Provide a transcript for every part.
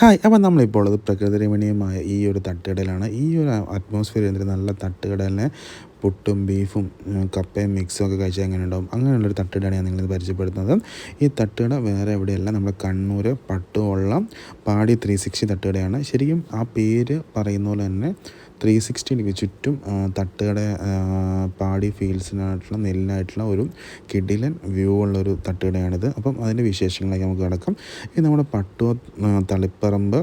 Hi. അപ്പോൾ നമ്മളിപ്പോൾ ഉള്ളത് പ്രകൃതിരമണീയമായ ഈ ഒരു തട്ടുകടയിലാണ്. ഈ ഒരു അറ്റ്മോസ്ഫിയർ എന്തൊരു നല്ല തട്ടുകടയിലെ പുട്ടും ബീഫും കപ്പയും മിക്സും ഒക്കെ കഴിച്ചാൽ എങ്ങനെ ഉണ്ടാവും, അങ്ങനെയുള്ളൊരു തട്ടുകടയാണ് ഞാൻ നിങ്ങളിത് പരിചയപ്പെടുത്തുന്നത്. ഈ തട്ടുകട വേറെ എവിടെയല്ല, നമ്മുടെ കണ്ണൂർ പട്ടുവള്ളം പാടി 360 തട്ടുകടയാണ്. ശരിക്കും ആ പേര് പറയുന്ന പോലെ തന്നെ 360 ഡിഗ്രി ചുറ്റും തട്ടുകട, പാടി ഫീൽഡ്സിനായിട്ടുള്ള നെല്ലിനായിട്ടുള്ള ഒരു കിടിലൻ വ്യൂ ഉള്ളൊരു തട്ടുകടയാണിത്. അപ്പം അതിൻ്റെ വിശേഷങ്ങളിലേക്ക് നമുക്ക് കിടക്കാം. ഇത് നമ്മുടെ തളിപ്പറമ്പ്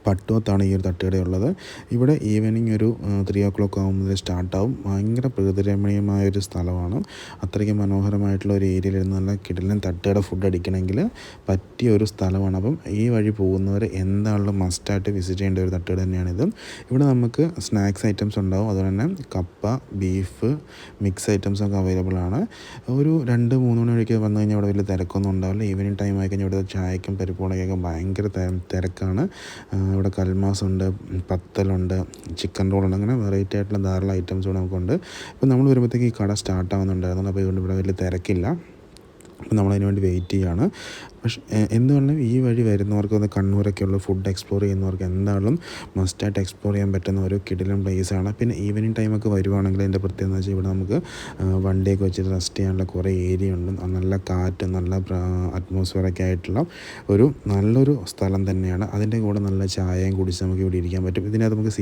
പട്ടുവത്താണ് ഈ ഒരു തട്ടുകടയുള്ളത്. ഇവിടെ ഈവനിങ് ഒരു 3 o'clock ആകുമ്പോൾ സ്റ്റാർട്ടാവും. ഭയങ്കര പ്രകൃതിരമണീയമായൊരു സ്ഥലമാണ്. അത്രയ്ക്ക് മനോഹരമായിട്ടുള്ള ഒരു ഏരിയയിലിരുന്ന് നല്ല കിടിലൻ തട്ടുകട ഫുഡ് അടിക്കണമെങ്കിൽ പറ്റിയ ഒരു സ്ഥലമാണ്. അപ്പം ഈ വഴി പോകുന്നവർ എന്താണെങ്കിലും മസ്റ്റായിട്ട് വിസിറ്റ് ചെയ്യേണ്ട ഒരു തട്ടുകട തന്നെയാണിത്. ഇവിടെ നമുക്ക് സ്നാക്സ് ഐറ്റംസ് ഉണ്ടാവും, അതുപോലെ തന്നെ കപ്പ, ബീഫ്, മിക്സ് ഐറ്റംസൊക്കെ അവൈലബിൾ ആണ്. ഒരു 2-3 മണി വഴിക്ക് വന്നു കഴിഞ്ഞാൽ ഇവിടെ വലിയ തിരക്കൊന്നും ഉണ്ടാവില്ല. ഈവനിങ് ടൈം ആയി കഴിഞ്ഞാൽ ഇവിടെ ചായക്കും പരിപ്പുവടക്കൊക്കെ ഭയങ്കര തിരക്കാണ്. ഇവിടെ കൽമാസുണ്ട്, പത്തലുണ്ട്, ചിക്കൻ റോളുണ്ട്, അങ്ങനെ വെറൈറ്റി ആയിട്ടുള്ള ധാരാളം ഐറ്റംസ് ഇവിടെ നമുക്കുണ്ട്. അപ്പോൾ നമ്മൾ വരുമ്പോഴത്തേക്ക് ഈ കട സ്റ്റാർട്ടാവുന്നുണ്ടായിരുന്നു. അപ്പോൾ അതുകൊണ്ട് ഇവിടെ വലിയ തിരക്കില്ല. അപ്പോൾ നമ്മളതിന് വേണ്ടി വെയിറ്റ് ചെയ്യുകയാണ്. പക്ഷേ എന്തുകൊണ്ടും ഈ വഴി വരുന്നവർക്ക് ഒന്ന് കണ്ണൂരൊക്കെയുള്ള ഫുഡ് എക്സ്പ്ലോർ ചെയ്യുന്നവർക്ക് എന്തായാലും മസ്റ്റായിട്ട് എക്സ്പ്ലോർ ചെയ്യാൻ പറ്റുന്ന ഒരു കിടിലൻ പ്ലേസാണ്. പിന്നെ ഈവനിങ് ടൈമൊക്കെ വരുവാണെങ്കിൽ എൻ്റെ പ്രത്യേകത എന്ന് വെച്ചാൽ ഇവിടെ നമുക്ക് വണ്ടിയൊക്കെ വെച്ചിട്ട് റെസ്റ്റ് ചെയ്യാനുള്ള കുറേ ഏരിയ ഉണ്ട്. നല്ല കാറ്റ്, നല്ല അറ്റ്മോസ്ഫിയറൊക്കെ ആയിട്ടുള്ള നല്ലൊരു സ്ഥലം തന്നെയാണ്. അതിൻ്റെ കൂടെ നല്ല ചായയും കുടിച്ച് നമുക്ക് ഇവിടെ ഇരിക്കാൻ പറ്റും. ഇതിനകത്ത് നമുക്ക്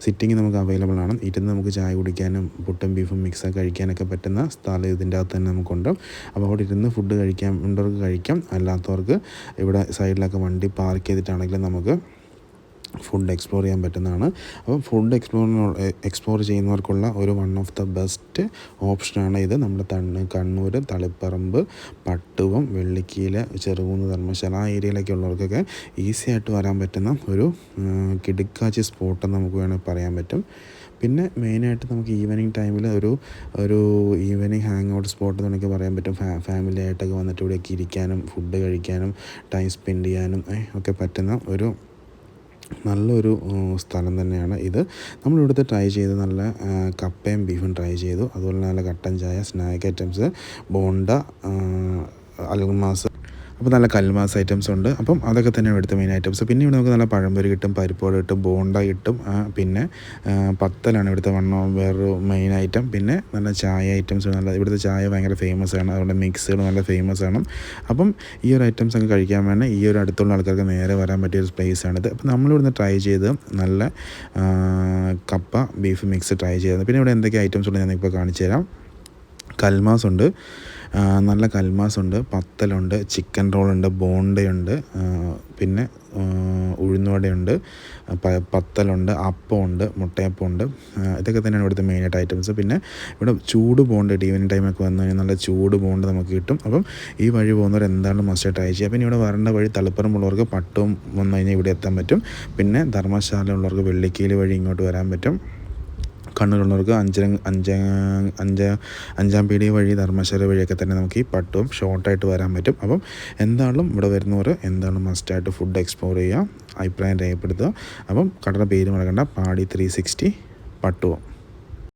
സിറ്റിംഗ് നമുക്ക് അവൈലബിൾ ആണ്. ഇരുന്ന് നമുക്ക് ചായ കുടിക്കാനും പുട്ടും ബീഫും മിക്സൊക്കെ കഴിക്കാനൊക്കെ പറ്റുന്ന സ്ഥലം ഇതിൻ്റെ അകത്ത് തന്നെ നമുക്കുണ്ട്. അപ്പോൾ അവിടെ ഇരുന്ന് ഫുഡ് ഉള്ളവർക്ക് കഴിക്കാം, അല്ലാത്തവർക്ക് ഇവിടെ സൈഡിലൊക്കെ വണ്ടി പാർക്ക് ചെയ്തിട്ടാണെങ്കിലും നമുക്ക് ഫുഡ് എക്സ്പ്ലോർ ചെയ്യാൻ പറ്റുന്നതാണ്. അപ്പം ഫുഡ് എക്സ്പ്ലോർ ചെയ്യുന്നവർക്കുള്ള വൺ ഓഫ് ദ ബെസ്റ്റ് ഓപ്ഷനാണ് ഇത്. നമ്മുടെ കണ്ണൂർ, തളിപ്പറമ്പ്, പട്ടുവം, വെള്ളിക്കീല, ചെറുകുന്ന്, ധർമ്മശാല ആ ഏരിയയിലൊക്കെ ഉള്ളവർക്കൊക്കെ ഈസി ആയിട്ട് വരാൻ പറ്റുന്ന ഒരു കിടുക്കാച്ചി സ്പോട്ടെന്ന് നമുക്ക് വേണമെങ്കിൽ പറയാൻ പറ്റും. പിന്നെ മെയിനായിട്ട് നമുക്ക് ഈവനിങ് ടൈമിൽ ഒരു ഈവനിങ് ഹാങ് ഔട്ട് സ്പോട്ട് എന്നൊക്കെ പറയാൻ പറ്റും. ഫാമിലി ആയിട്ടൊക്കെ വന്നിട്ട് ഇവിടെയൊക്കെ ഇരിക്കാനും ഫുഡ് കഴിക്കാനും ടൈം സ്പെൻഡ് ചെയ്യാനും ഒക്കെ പറ്റുന്ന നല്ലൊരു സ്ഥലം തന്നെയാണ് ഇത്. നമ്മളിവിടുത്തെ ട്രൈ ചെയ്ത് നല്ല കപ്പയും ബീഫും ട്രൈ ചെയ്തു. അതുപോലെ നല്ല കട്ടൻ ചായ, സ്നാക്ക് ഐറ്റംസ്, ബോണ്ട, അൽമാസ്, അപ്പോൾ നല്ല കൽമാസ് ഐറ്റംസ് ഉണ്ട്. അപ്പം അതൊക്കെ തന്നെയാണ് ഇവിടുത്തെ മെയിൻ ഐറ്റംസ്. പിന്നെ ഇവിടെ നമുക്ക് നല്ല പഴംപൊരി കിട്ടും, പരിപ്പോട് കിട്ടും, ബോണ്ട കിട്ടും, പിന്നെ പത്തലാണ് ഇവിടുത്തെ വേറൊരു മെയിൻ ഐറ്റം. പിന്നെ നല്ല ചായ ഐറ്റംസ്, ഇവിടുത്തെ ചായ ഭയങ്കര ഫേമസ് ആണ്. അതുകൊണ്ട് മിക്സുകൾ നല്ല ഫേമസ് ആണ്. അപ്പം ഈ ഒരു ഐറ്റംസ് ഒക്കെ കഴിക്കാൻ വേണ്ടി ഈ ഒരു അടുത്തുള്ള ആൾക്കാർക്ക് നേരെ വരാൻ പറ്റിയൊരു പ്ലേസാണിത്. അപ്പോൾ നമ്മളിവിടുന്ന് ട്രൈ ചെയ്ത് നല്ല കപ്പ ബീഫ് മിക്സ് ട്രൈ ചെയ്തത്. പിന്നെ ഇവിടെ എന്തൊക്കെ ഐറ്റംസ് ഉണ്ട് ഞാനിപ്പോൾ കാണിച്ചു തരാം. കൽമാസുണ്ട്, നല്ല കൽമാസുണ്ട്, പത്തലുണ്ട്, ചിക്കൻ റോളുണ്ട്, ബോണ്ടയുണ്ട്, പിന്നെ ഉഴുന്നുവടയുണ്ട്, പത്തലുണ്ട്, അപ്പമുണ്ട്, മുട്ടയപ്പമുണ്ട്. ഇതൊക്കെ തന്നെയാണ് ഇവിടുത്തെ മെയിനായിട്ട് ഐറ്റംസ്. പിന്നെ ഇവിടെ ചൂട് ബോണ്ട് ഈവനിങ് ടൈമൊക്കെ വന്നു കഴിഞ്ഞാൽ നല്ല ചൂട് ബോണ്ട് നമുക്ക് കിട്ടും. അപ്പം ഈ വഴി പോകുന്നവർ എന്തായാലും മസ്റ്റ് ട്രൈ ചെയ്യുക. പിന്നെ ഇവിടെ വരേണ്ട വഴി തളിപ്പറമ്പുള്ളവർക്ക് പട്ടും വന്നു കഴിഞ്ഞാൽ ഇവിടെ എത്താൻ പറ്റും. പിന്നെ ധർമ്മശാല ഉള്ളവർക്ക് വെള്ളിക്കീല് വഴി ഇങ്ങോട്ട് വരാൻ പറ്റും. കണ്ണൂരുള്ളവർക്ക് അഞ്ചാം പീടിക വഴി ധർമ്മശാല വഴിയൊക്കെ തന്നെ നമുക്ക് ഈ പട്ടും ഷോർട്ടായിട്ട് വരാൻ പറ്റും. അപ്പം എന്തായാലും ഇവിടെ വരുന്നവർ എന്തായാലും മസ്റ്റായിട്ട് ഫുഡ് എക്സ്പ്ലോർ ചെയ്യുക, അഭിപ്രായം രേഖപ്പെടുത്തുക. അപ്പം കടയുടെ പേര് മറക്കണ്ട, പാടി 360 പട്ടുവം.